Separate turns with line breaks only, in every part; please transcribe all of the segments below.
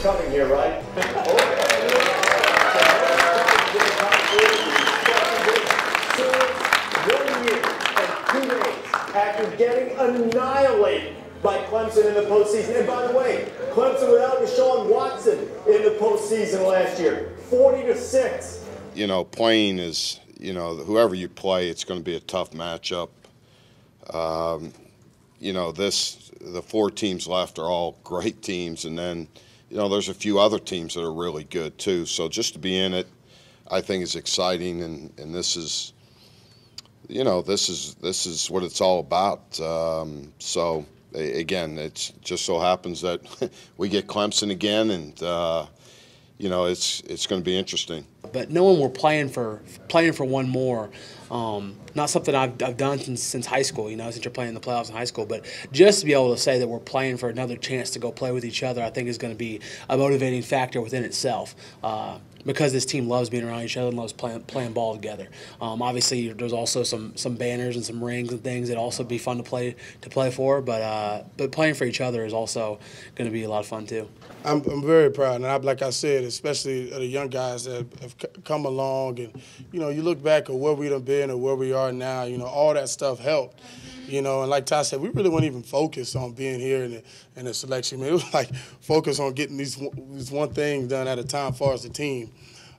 coming here, right? After getting annihilated by Clemson in the postseason. And by the way, Clemson without Deshaun Watson in the postseason last year, 40-6.
You know, playing is, you know, whoever you play, it's going to be a tough matchup. You know, the 4 teams left are all great teams, and then, you know, there's a few other teams that are really good too. So just to be in it, I think is exciting, and this is, you know, this is what it's all about. So again, it just so happens that we get Clemson again, and you know, it's going to be interesting.
But knowing we're playing for one more, not something I've done since high school, you know, since you're playing in the playoffs in high school, but just to be able to say that we're playing for another chance to go play with each other, I think is going to be a motivating factor within itself. Because this team loves being around each other and loves playing ball together. Obviously, there's also some banners and some rings and things that also be fun to play for. But playing for each other is also going to be a lot of fun too.
I'm very proud, and like I said, especially the young guys that have come along, and you know, you look back at where we done been or where we are now. You know, all that stuff helped. You know, and like Ty said, we really weren't even focused on being here in the selection. I mean, it was like focus on getting this one thing done at a time as far as the team.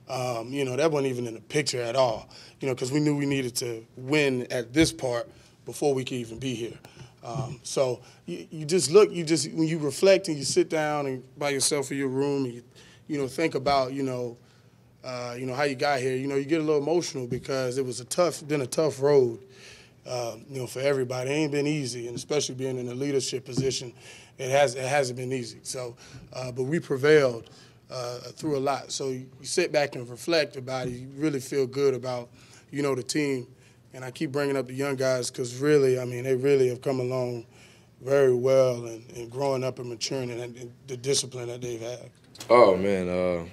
You know, that wasn't even in the picture at all, you know, because we knew we needed to win at this part before we could even be here. So you just look, when you reflect and you sit down and by yourself in your room and you know, think about, you know, how you got here, you know, you get a little emotional because it was been a tough road. You know, for everybody. It ain't been easy, and especially being in a leadership position, it hasn't been easy. So, but we prevailed through a lot. So you sit back and reflect about it. You really feel good about, you know, the team. And I keep bringing up the young guys because really, I mean, they really have come along very well and growing up and maturing and the discipline that they've had.
Oh, man,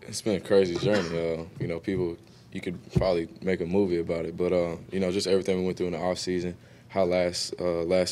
it's been a crazy journey. You know, you could probably make a movie about it, but you know, just everything we went through in the off season, how last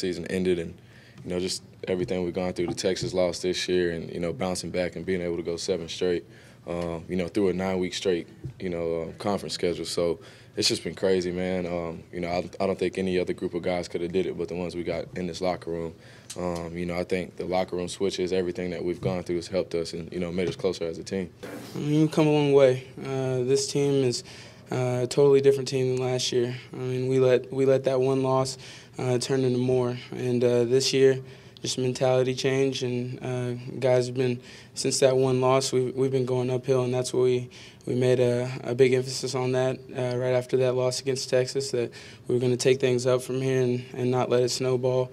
season ended, and you know, just everything we've gone through. The Texas loss this year, and you know, bouncing back and being able to go 7 straight, you know, through a 9-week straight, you know, conference schedule. So it's just been crazy, man. You know, I don't think any other group of guys could have did it, but the ones we got in this locker room. You know, I think the locker room switches, everything that we've gone through has helped us and, you know, made us closer as a team.
We've come a long way. This team is a totally different team than last year. I mean, we let that one loss turn into more. And this year, just mentality change, and guys have been, since that one loss, we've been going uphill, and that's what we made a big emphasis on that right after that loss against Texas, that we were going to take things up from here and not let it snowball.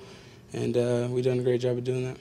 And we've done a great job of doing that.